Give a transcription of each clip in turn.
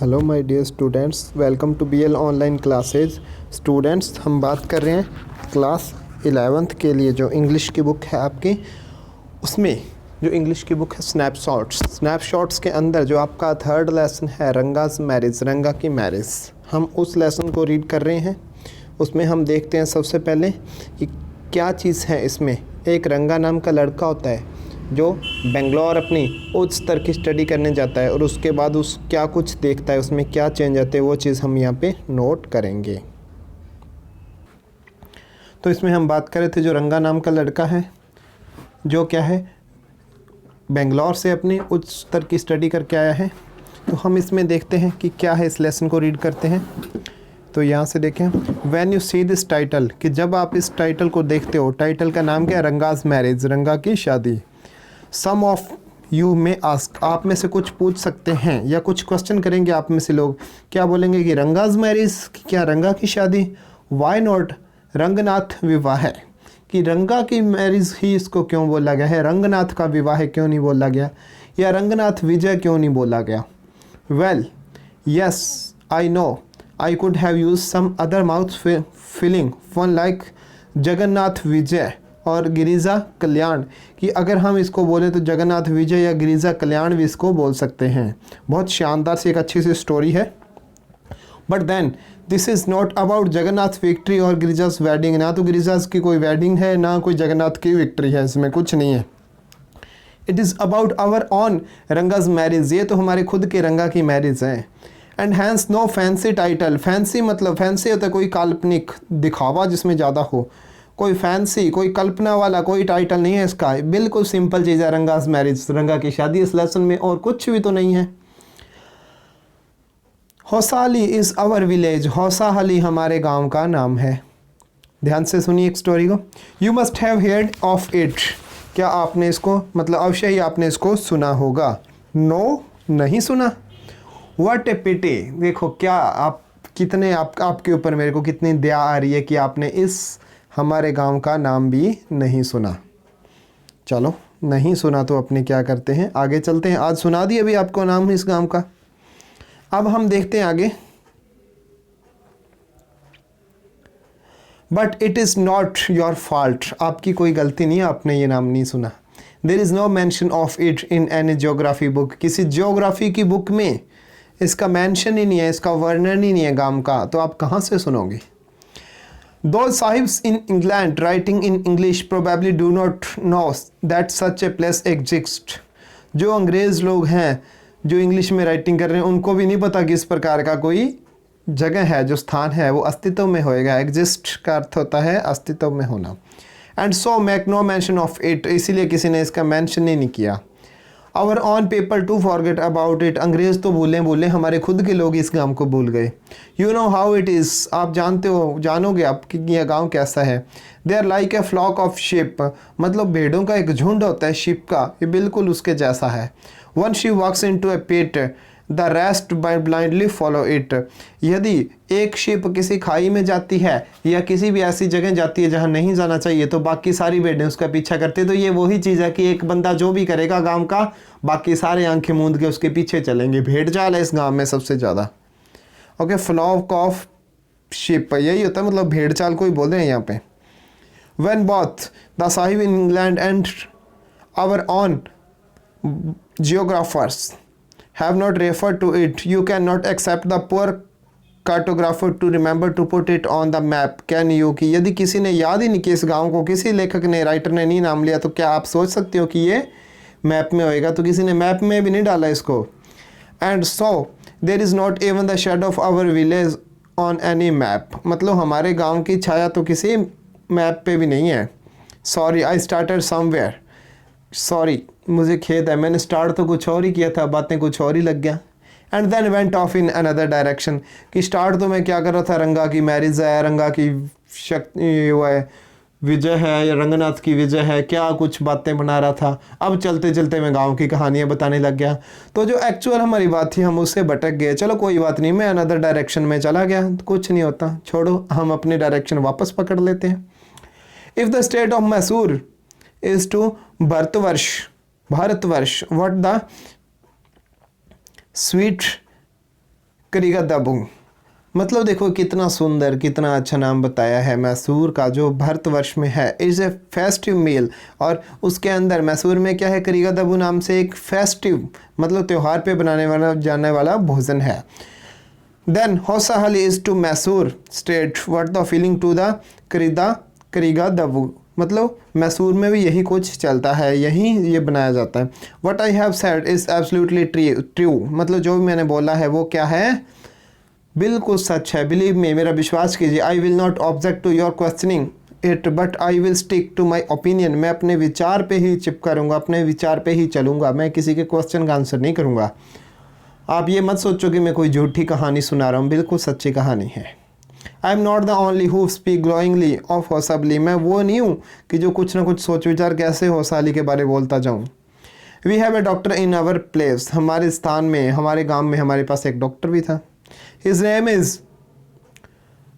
Hello my dear students, welcome to BL online classes. Students, हम बात कर रहे हैं क्लास 11th के लिए जो इंग्लिश की बुक है आपकी, उसमें जो इंग्लिश की बुक है स्नैपशॉट्स के अंदर जो आपका थर्ड लेसन है रंगाज मैरिज, रंगा की मैरिज, हम उस लेसन को रीड कर रहे हैं। उसमें हम देखते हैं सबसे पहले कि क्या चीज़ है इसमें। एक रंगा नाम का लड़का होता है जो बेंगलोर अपनी उच्च स्तर की स्टडी करने जाता है और उसके बाद उस क्या कुछ देखता है, उसमें क्या चेंज आते हैं, वो चीज़ हम यहाँ पे नोट करेंगे। तो इसमें हम बात कर रहे थे जो रंगा नाम का लड़का है जो क्या है बेंगलोर से अपनी उच्च स्तर की स्टडी करके आया है। तो हम इसमें देखते हैं कि क्या है, इस लेसन को रीड करते हैं। तो यहाँ से देखें, when you see this title, कि जब आप इस टाइटल को देखते हो, टाइटल का नाम क्या है, रंगाज मैरिज, रंगा की शादी। सम ऑफ यू में आस्क, आप में से कुछ पूछ सकते हैं या कुछ क्वेश्चन करेंगे आप में से लोग। क्या बोलेंगे कि रंगाज मैरिज, क्या रंगा की शादी। वाई नॉट रंगनाथ विवाह, कि रंगा की मैरिज ही इसको क्यों बोला गया है, रंगनाथ का विवाह क्यों नहीं बोला गया, या रंगनाथ विजय क्यों नहीं बोला गया। Well yes I know I could have use some other mouth filling one like Jagannath Vijay और गिरिजा कल्याण, कि अगर हम इसको बोलें तो जगन्नाथ विजय या गिरिजा कल्याण भी इसको बोल सकते हैं। बहुत शानदार सी एक अच्छी सी स्टोरी है। But then this is not about Jagannath victory और गिरिजाज वेडिंग, ना तो गिरिजाज की कोई वेडिंग है ना कोई जगन्नाथ की विक्ट्री है, इसमें कुछ नहीं है। It is about our own Ranga's marriage, ये तो हमारे खुद के रंगा की मैरिज है। And hence no fancy title, fancy मतलब फैंसी होता है कोई काल्पनिक दिखावा जिसमें ज़्यादा हो, कोई फैंसी कोई कल्पना वाला कोई टाइटल नहीं है इसका। बिल्कुल सिंपल चीज़ है रंगाज मैरिज, रंगा की शादी, इस लेसन में और कुछ भी तो नहीं है। हौसाली इज़ आवर विलेज, हौसाली हमारे गांव का नाम है। ध्यान से सुनिए एक स्टोरी को। You must have heard of it, क्या आपने इसको मतलब अवश्य ही आपने इसको सुना होगा। नो नहीं सुना। व्हाट ए पिटी, देखो क्या आप कितने आपके ऊपर मेरे को कितनी दया आ रही है कि आपने इस हमारे गांव का नाम भी नहीं सुना। चलो नहीं सुना तो अपने क्या करते हैं, आगे चलते हैं। आज सुना दिया अभी आपको नाम इस गांव का। अब हम देखते हैं आगे। But it is not your fault, आपकी कोई गलती नहीं है, आपने ये नाम नहीं सुना। There is no mention of it in any geography book, किसी जियोग्राफी की बुक में इसका मेंशन ही नहीं है, इसका वर्णन ही नहीं है गांव का, तो आप कहाँ से सुनोगे। Those sahibs in England writing in English probably do not know that such a place exists. जो अंग्रेज़ लोग हैं जो इंग्लिश में राइटिंग कर रहे हैं उनको भी नहीं पता कि इस प्रकार का कोई जगह है, जो स्थान है वो अस्तित्व में होएगा। एग्जिस्ट का अर्थ होता है अस्तित्व में होना। And so make no mention of it, इसीलिए किसी ने इसका मेंशन ही नहीं किया। Our own paper to forget about it, अंग्रेज़ तो भूलें हमारे खुद के लोग इस गांव को भूल गए। You know how it is, आप जानते हो जानोगे आप कि यह गांव कैसा है। They are like a flock of sheep, मतलब भेड़ों का एक झुंड होता है शिप का, ये बिल्कुल उसके जैसा है। One sheep walks into a pit the rest by blindly follow it, यदि एक शिप किसी खाई में जाती है या किसी भी ऐसी जगह जाती है जहाँ नहीं जाना चाहिए तो बाकी सारी भेड़ें उसका पीछा करती है। तो ये वही चीज़ है कि एक बंदा जो भी करेगा गांव का, बाकी सारे आंखें मूंद के उसके पीछे चलेंगे। भेड़ चाल है इस गांव में सबसे ज़्यादा। ओके, फ्लॉक ऑफ शिप यही होता है, मतलब भेड़ चाल को ही बोल रहे हैं यहाँ पे। When both the sahib in England and our own geographers have not referred to it, you cannot accept the poor cartographer to remember to put it on the map, can you, कि यदि किसी ने याद ही नहीं किया इस गांव को, किसी लेखक ने राइटर ने नहीं नाम लिया, तो क्या आप सोच सकते हो कि ये मैप में होएगा, तो किसी ने मैप में भी नहीं डाला इसको। And so there is not even the shade of our village on any map, मतलब हमारे गाँव की छाया तो किसी मैप पे भी नहीं है। Sorry I started somewhere, sorry मुझे खेद है, मैंने स्टार्ट तो कुछ और ही किया था, बातें कुछ और ही लग गया। And then went off in another direction, कि स्टार्ट तो मैं क्या कर रहा था, रंगा की मैरिज है, रंगा की शक्ति वो है विजय है या रंगनाथ की विजय है, क्या कुछ बातें बना रहा था। अब चलते चलते मैं गांव की कहानियाँ बताने लग गया, तो जो एक्चुअल हमारी बात थी हम उससे भटक गए। चलो कोई बात नहीं, मैं अनदर डायरेक्शन में चला गया, तो कुछ नहीं होता, छोड़ो, हम अपने डायरेक्शन वापस पकड़ लेते हैं। If the state of Mysore is to Bharatvarsha, what the sweet करीगा दबू, मतलब देखो कितना सुंदर कितना अच्छा नाम बताया है। मैसूर का जो भारतवर्ष में है इज़ ए फेस्टिव मील, और उसके अंदर मैसूर में क्या है, करीगा दबू नाम से एक फेस्टिव मतलब त्यौहार पे बनाने वाला जाने वाला भोजन है। Then Hosahalli is to Mysore state what the filling to the करीगा दबू, मतलब मैसूर में भी यही कुछ चलता है, यही ये बनाया जाता है। What I have said is absolutely true, मतलब जो भी मैंने बोला है वो क्या है, बिल्कुल सच है। बिलीव मी, मेरा विश्वास कीजिए। I will not object to your questioning it but I will stick to my opinion, मैं अपने विचार पे ही चिपका रहूँगा, अपने विचार पे ही चलूँगा, मैं किसी के क्वेश्चन का आंसर नहीं करूँगा। आप ये मत सोचो कि मैं कोई झूठी कहानी सुना रहा हूँ, बिल्कुल सच्ची कहानी है। I am not the only who speak glowingly of Hosahalli, मैं वो नहीं हूँ कि जो कुछ ना कुछ सोच विचार कैसे हौसाली के बारे में बोलता जाऊँ। We have a doctor in our place, हमारे स्थान में हमारे गाँव में हमारे पास एक डॉक्टर भी था। हिज नेम इज़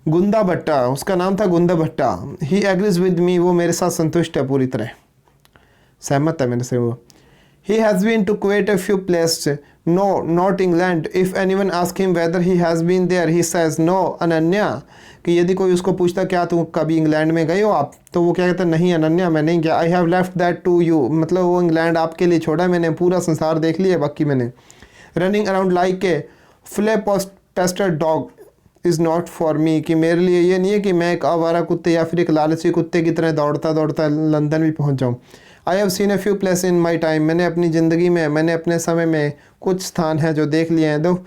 गुंदा भट्टा, उसका नाम था गुंदा भट्टा। ही एग्रीज विद मी, वो मेरे साथ संतुष्ट है, पूरी तरह सहमत है मेरे से वो। He has been to quite a few place, no not England, if anyone ask him whether he has been there he says no. Ananya, कि यदि कोई उसको पूछता क्या तुम कभी इंग्लैंड में गए हो आप, तो वो क्या कहता नहीं अनन्या मैं नहीं गया। I have left that to you, मतलब वो इंग्लैंड आपके लिए छोड़ा, मैंने पूरा संसार देख लिया बाकी मैंने। Running around like a Phule Pasteur dog is not for me, कि मेरे लिए ये नहीं है कि मैं एक आवारा कुत्ते या फिर एक लालची कुत्ते की तरह दौड़ता दौड़ता लंदन भी पहुंच जाऊं। I have seen A few place in my time, मैंने अपनी ज़िंदगी में मैंने अपने समय में कुछ स्थान हैं जो देख लिए हैं। Though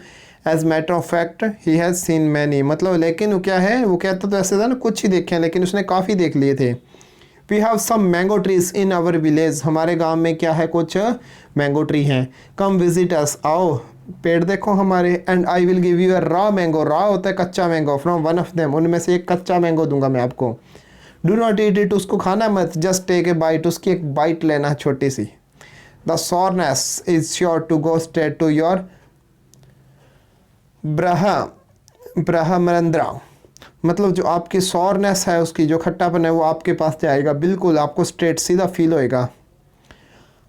as matter of fact he has seen many, मतलब लेकिन वो क्या है, वो कहता तो ऐसे था ना कुछ ही देखे हैं, लेकिन उसने काफ़ी देख लिए थे। We have some mango trees in our village, हमारे गाँव में क्या है कुछ मैंगो ट्री हैं। कम विजिट अस, आओ पेड़ देखो हमारे। And I will give you a raw mango, raw होता है कच्चा mango, from one of them, उनमें से एक कच्चा मैंगो दूंगा मैं आपको। डू नॉट ईट इट, उसको खाना मत, जस्ट टेक ए बाइट, उसकी एक बाइट लेना छोटी सी। The soreness is sure to go straight to your Brahmarandhra, मतलब जो आपकी सोरनेस है उसकी जो खट्टापन है वो आपके पास जाएगा, बिल्कुल आपको स्ट्रेट सीधा फील होएगा।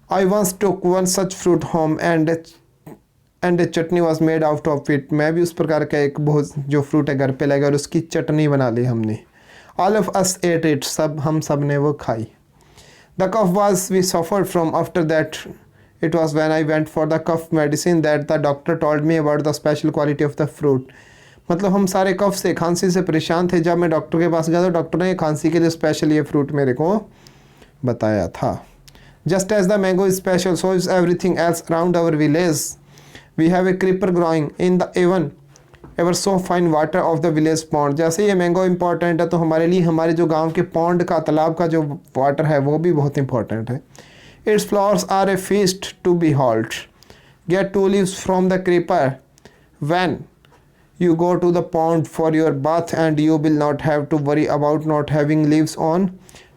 I once took one such fruit home and a chutney was made out of it, मैं भी उस प्रकार का एक बहुत जो फ्रूट है घर पे लगा और उसकी चटनी बना ली हमने। All of us ate it, हम सब ने वो खाई। The cough was we suffered from after that, it was when I went for the cough medicine that the doctor told me about the special quality of the fruit, मतलब हम सारे कफ से खांसी से परेशान थे, जब मैं डॉक्टर के पास गया तो डॉक्टर ने खांसी के लिए स्पेशल ये फ्रूट मेरे को बताया था। Just as the mango is special so is everything else around our village, we have a creeper growing in the ever so fine water of the village pond, जैसे ये मैंगो इंपॉर्टेंट है तो हमारे लिए हमारे जो गांव के पॉन्ड का तालाब का जो वाटर है वो भी बहुत इंपॉर्टेंट है। Its flowers are a feast to be hold, get two leaves from the creeper when you go to the pond for your bath and you will not have to worry about not having leaves on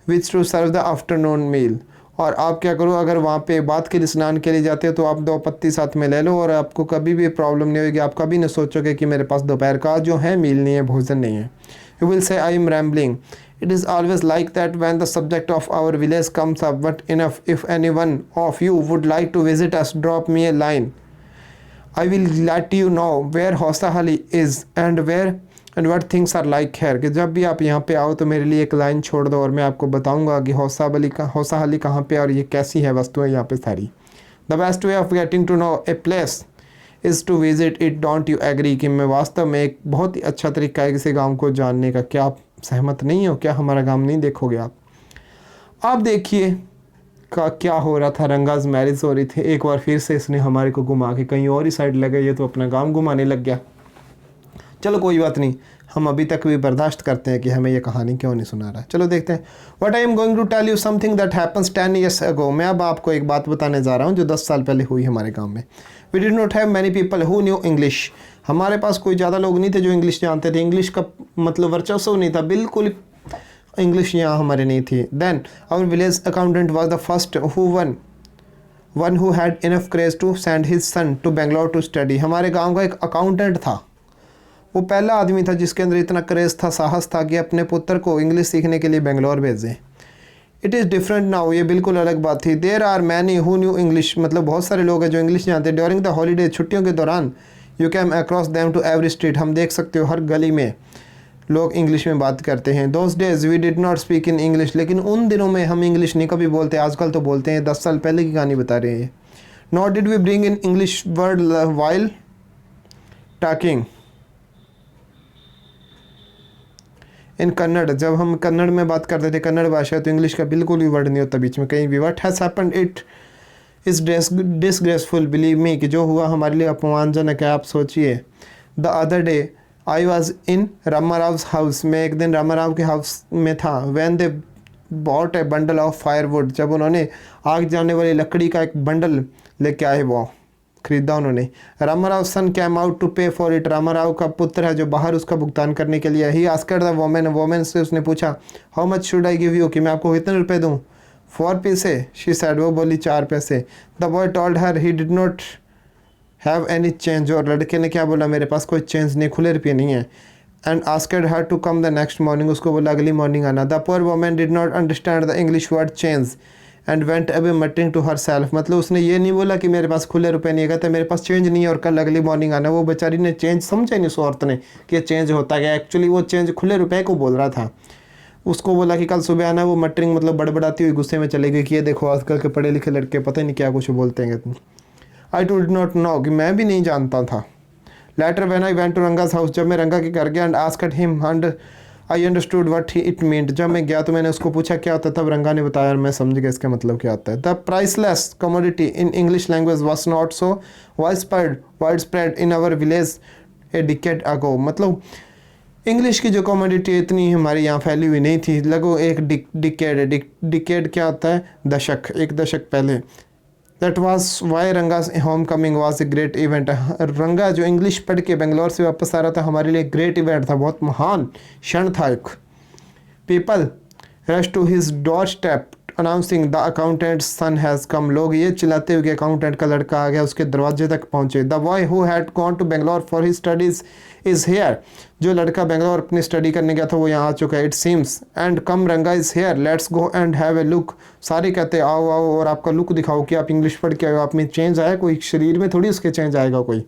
which to serve the afternoon meal। और आप क्या करो, अगर वहाँ पे बात के लिए स्नान के लिए जाते हो तो आप 2 पत्ती साथ में ले लो और आपको कभी भी प्रॉब्लम नहीं होगी, आप कभी नहीं सोचोगे कि मेरे पास दोपहर का जो है मील नहीं है, भोजन नहीं है। You will say I am rambling, it is always like that when the subject of our village comes up, but enough if any one of you would like to visit us drop me a line, I will let you know where Hosahalli is and what things are like here, कि जब भी आप यहाँ पे आओ तो मेरे लिए एक लाइन छोड़ दो और मैं आपको बताऊँगा कि हौसाहाली कहाँ पे और ये कैसी है वस्तुएं यहाँ पे सारी। The best way of getting to know a place is to visit it, don't you agree, कि मैं वास्तव में एक बहुत ही अच्छा तरीका है किसी गाँव को जानने का, क्या आप सहमत नहीं हो, क्या हमारा गाँव नहीं देखोगे आप देखिए का क्या हो रहा था, रंगाज मैरिज हो रही थी, एक बार फिर से इसने हमारे को घुमा के कहीं और ही साइड लगा, ये तो अपना गांव घुमाने लग गया। चलो कोई बात नहीं, हम अभी तक भी बर्दाश्त करते हैं कि हमें ये कहानी क्यों नहीं सुना रहा है। चलो देखते हैं। What I am going to tell you something that happens 10 years ago, मैं अब आपको एक बात बताने जा रहा हूँ जो 10 साल पहले हुई हमारे गाँव में। We did not have many people who knew English, हमारे पास कोई ज़्यादा लोग नहीं थे जो इंग्लिश जानते थे, इंग्लिश का मतलब वर्चस्व नहीं था, बिल्कुल इंग्लिश यहाँ हमारे नहीं थी। Then our village accountant was the first one who had enough craze to send his son to Bangalore to study, हमारे गांव का एक अकाउंटेंट था, वो पहला आदमी था जिसके अंदर इतना क्रेज था, साहस था कि अपने पुत्र को इंग्लिश सीखने के लिए बेंगलोर भेजें। इट इज़ डिफरेंट नाउ, ये बिल्कुल अलग बात थी। There are many who knew English, मतलब बहुत सारे लोग हैं जो इंग्लिश जानते हैं। ड्यूरिंग द हॉलीडे, छुट्टियों के दौरान you came across them to every street, हम देख सकते हो हर गली में लोग इंग्लिश में बात करते हैं। Those days we did not speak in English, लेकिन उन दिनों में हम इंग्लिश नहीं कभी बोलते, आजकल तो बोलते हैं, 10 साल पहले की कहानी बता रहे हैं। Not did we bring in English word while talking in Kannada, जब हम कन्नड़ में बात करते थे, कन्नड़ भाषा तो इंग्लिश का बिल्कुल भी वर्ड नहीं होता बीच में कहीं भी। What has happened it is disgraceful, believe me, कि जो हुआ हमारे लिए अपमानजनक है। आप सोचिए, the other day I was in Ramarao house, मैं एक दिन रामाराव के हाउस में था। When they bought a bundle of firewood, जब उन्होंने आग जाने वाली लकड़ी का एक बंडल लेके आए, वो खरीदा उन्होंने। रामाराव सन कैम आउट टू पे फॉर इट, रामाराव का पुत्र है जो बाहर उसका भुगतान करने के लिए। He asked the women, women से उसने पूछा, how much should I give you, कि मैं आपको कितने रुपए दूँ। 4 पैसे, शी सेड, वो बोली 4 पैसे। The boy told her he did not have any change, और लड़के ने क्या बोला, मेरे पास कोई चेंज नहीं, खुले रुपये नहीं है। And asked her to come the next morning, उसको बोला अगली मॉर्निंग आना। The poor women did not understand the English word change and went away muttering to herself, मतलब उसने ये नहीं बोला कि मेरे पास खुले रुपए नहीं है, कहते मेरे पास चेंज नहीं है और कल अगली मॉर्निंग आना। वो बेचारी ने चेंज समझा नहीं, उस औरत ने, कि ये चेंज होता गया। एक्चुअली वो चेंज खुले रुपए को बोल रहा था। उसको बोला कि कल सुबह आना, वो मटरिंग मतलब बड़बड़ाती हुई गुस्से में चली गई कि ये देखो आजकल के पढ़े लिखे लड़के पता नहीं क्या कुछ बोलते हैं। आई डिड नॉट नो, कि मैं भी नहीं जानता था। Later when I went to Ranga's house, जब मैं रंगा के घर गया, and asked him and I understood what it meant, जब मैं गया तो मैंने उसको पूछा क्या होता है, तब रंगा ने बताया और मैं समझ गया इसका मतलब क्या होता है। The priceless commodity in English language was not so wide spread in our village a decade ago, मतलब इंग्लिश की जो कमोडिटी इतनी हमारे यहाँ फैली हुई नहीं थी, लगभग एक डिकेड क्या होता है, दशक, एक दशक पहले। That was why Ranga's home coming was a great event, Ranga जो इंग्लिश पढ़ के बेंगलोर से वापस आ रहा था हमारे लिए ग्रेट इवेंट था, बहुत महान क्षण था एक। People rush to his door step announcing the accountant son has come, लोग ये चिल्लाते हुए कि अकाउंटेंट का लड़का आ गया, उसके दरवाजे तक पहुंचे। The boy who had gone to Bangalore for his studies is here, जो लड़का बेंगलोर अपनी स्टडी करने गया था वो यहाँ आ चुका है। इट सीम्स एंड कम रंगा is here, let's go and have a look, सारे कहते आओ आओ और आपका लुक दिखाओ कि आप इंग्लिश पढ़ के आए हो, आप में चेंज आया, कोई शरीर में थोड़ी उसके चेंज आएगा कोई।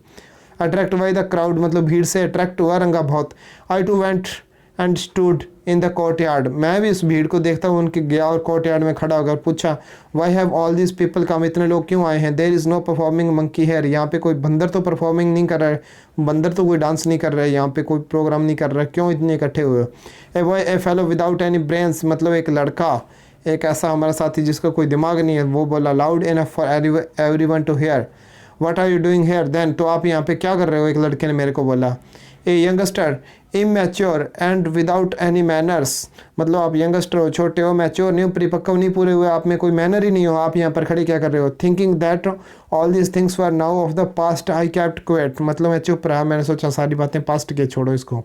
अट्रैक्ट बाई द क्राउड, मतलब भीड़ से अट्रैक्ट हुआ रंगा बहुत। I too went and stood in the courtyard, मैं भी इस भीड़ को देखता हूँ उनके गया और कोर्ट यार्ड में खड़ा होकर पूछा, why have all this people come, इतने लोग क्यों आए हैं। There is no performing monkey here, यहाँ पे कोई बंदर तो परफॉर्मिंग नहीं कर रहा है, बंदर तो कोई डांस नहीं कर रहा है, यहाँ पे कोई प्रोग्राम नहीं कर रहा है, क्यों इतने इकट्ठे हुए। A boy A fellow without any brains, मतलब एक लड़का, एक ऐसा हमारा साथी जिसका कोई दिमाग नहीं है, वो बोला loud enough for everyone to hear, what are you doing here then, तो आप यहाँ पे क्या कर रहे हो, एक लड़के ने मेरे को बोला। A youngster immature and without any manners, मतलब आप यंगस्टर हो, छोटे हो, मैच्योर नहीं हो, परिपक्व नहीं पूरे हुए, आप में कोई मैनर ही नहीं हो, आप यहाँ पर खड़े क्या कर रहे हो। Thinking that all this things were now of the past I kept quiet, मतलब मैं चुप रहा, मैंने सोचा सारी बातें पास्ट के, छोड़ो इसको।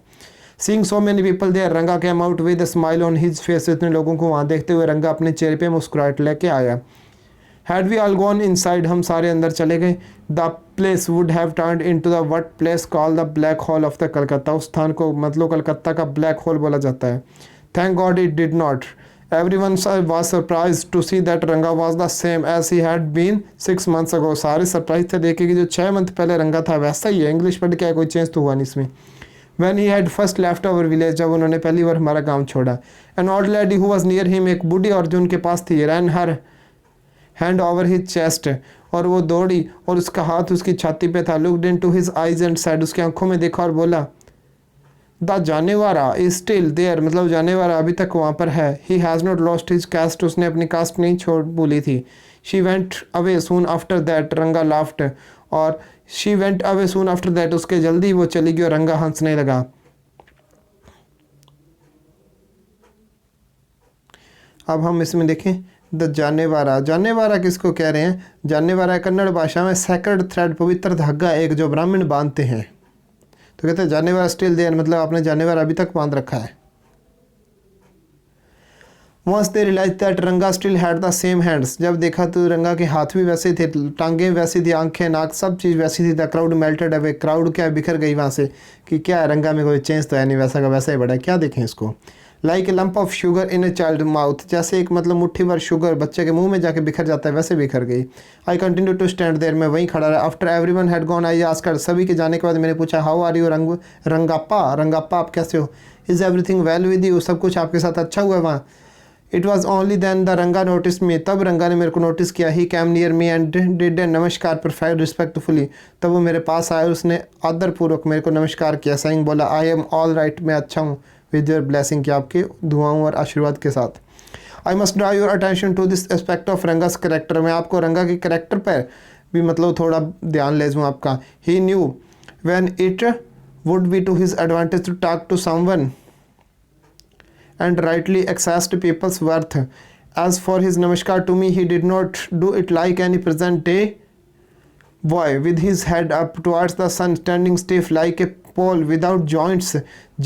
Seeing so many people there, Ranga came out with a smile on his face, इतने लोगों को वहाँ देखते हुए रंगा अपने चेहरे पे मुस्कुराहट लेके आया। Had we all gone inside, हम सारे अंदर चले गए। The place would have turned into the what place called the black hole of the Calcutta, उस स्थान को मतलब कलकत्ता का ब्लैक होल बोला जाता है। Thank God it did not, everyone was surprised to see that Ranga was the same as he had been 6 months ago, सारे surprise थे देखे कि जो 6 month पहले रंगा था वैसा ही है, इंग्लिश पढ़ के कोई चेंज तो हुआ नहीं इसमें। When he had first left our village, जब उन्होंने पहली बार हमारा गांव छोड़ा। An old lady who was near him, एक बूढ़ी और जो उनके पास थी, ran her hand over his chest, और वो दौड़ी और उसका हाथ उसकी छाती पे था। Looked into his eyes and said, उसकी आंखों में देखा और बोला, द जानेवारा इज स्टिल देयर, मतलब जानेवारा अभी तक वहाँ पर है। He has not lost his cast, उसने अपनी कास्ट नहीं छोड़ भूली थी। She went away soon after that, रंगा लाफ्ट, और she went away soon after that, उसके जल्दी वो चली गई और रंगा हंसने लगा। अब हम इसमें देखें द जानेवारा, जानेवारा किसको कह रहे हैं, जानेवारा कन्नड़ भाषा में सैक्रेड थ्रेड, पवित्र धागा, एक जो ब्राह्मण बांधते हैं। तो कहते हैं जानेवारा स्टिल देयर, मतलब आपने जानेवारा अभी तक बांध रखा है। वंस दे रियलाइज दैट रंगा still had the same hands, जब देखा तो रंगा के हाथ भी वैसे थे, टांगें वैसी थी, आंखें नाक सब चीज़ वैसी थी। The crowd melted away, crowd क्या बिखर गई वहाँ से कि क्या रंगा में कोई चेंज तो है नहीं, वैसा का वैसा ही बड़ा, क्या देखें इसको। Like a lump of sugar in a child mouth, जैसे एक मतलब मुट्ठी भर शुगर बच्चे के मुंह में जाके बिखर जाता है वैसे बिखर गई। I continue to stand there, मैं वहीं खड़ा रहा। After everyone had gone I asked, सभी के जाने के बाद मैंने पूछा how are you Rangappa, Rangappa आप कैसे हो? Is everything well with you, सब कुछ आपके साथ अच्छा हुआ है वहाँ? It was only then the Ranga notice me, तब रंगा ने मेरे को नोटिस किया। He came near me and did a नमस्कार परफेक्ट रिस्पेक्टफुली, तब वो मेरे पास आया, उसने आदरपूर्वक मेरे को नमस्कार किया। साइंग बोला आई एम ऑल राइट, मैं अच्छा हूँ, विद योर ब्लेसिंग, कि आपके दुआओं और आशीर्वाद के साथ। I must draw your attention to this aspect of Ranga's character, मैं आपको रंगा के करेक्टर पर भी मतलब थोड़ा ध्यान ले जाऊँ आपका। He knew when it would be to his advantage to talk to someone and rightly accessed people's worth. As for his namaskar to me, he did not do it like any present day boy, with his head up towards the sun, standing stiff like a pole without joints,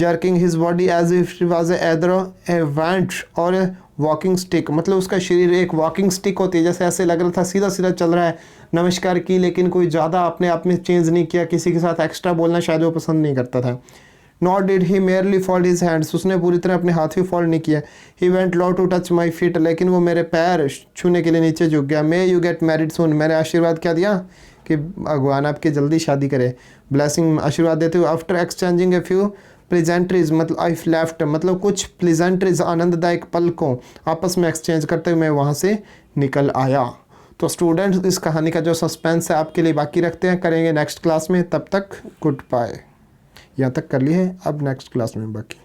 jerking his body as if it was either a wand or a walking stick। मतलब उसका शरीर एक walking stick होती है, जैसे ऐसे लग रहा था सीधा सीधा चल रहा है। नमस्कार की, लेकिन कोई ज़्यादा अपने आप में चेंज नहीं किया, किसी के साथ एक्स्ट्रा बोलना शायद वो पसंद नहीं करता था। Not did he merely fold his hands, उसने पूरी तरह अपने हाथ भी फोल्ड नहीं किया। He went low to touch my feet, लेकिन वो मेरे पैर छूने के लिए नीचे झुक गया। मे यू गेट मैरिड सून, मैंने आशीर्वाद क्या दिया कि भगवान आपकी जल्दी शादी करे, ब्लेसिंग आशीर्वाद देते हुए। After exchanging a few pleasantries, मतलब आई लेफ्ट, मतलब कुछ प्लेजेंट्रीज आनंददायक पल को आपस में एक्सचेंज करते हुए मैं वहाँ से निकल आया। तो स्टूडेंट्स इस कहानी का जो सस्पेंस है आपके लिए बाकी रखते हैं, करेंगे नेक्स्ट क्लास में। तब तक गुड बाय। यहाँ तक कर लिए है, अब नेक्स्ट क्लास में बाकी।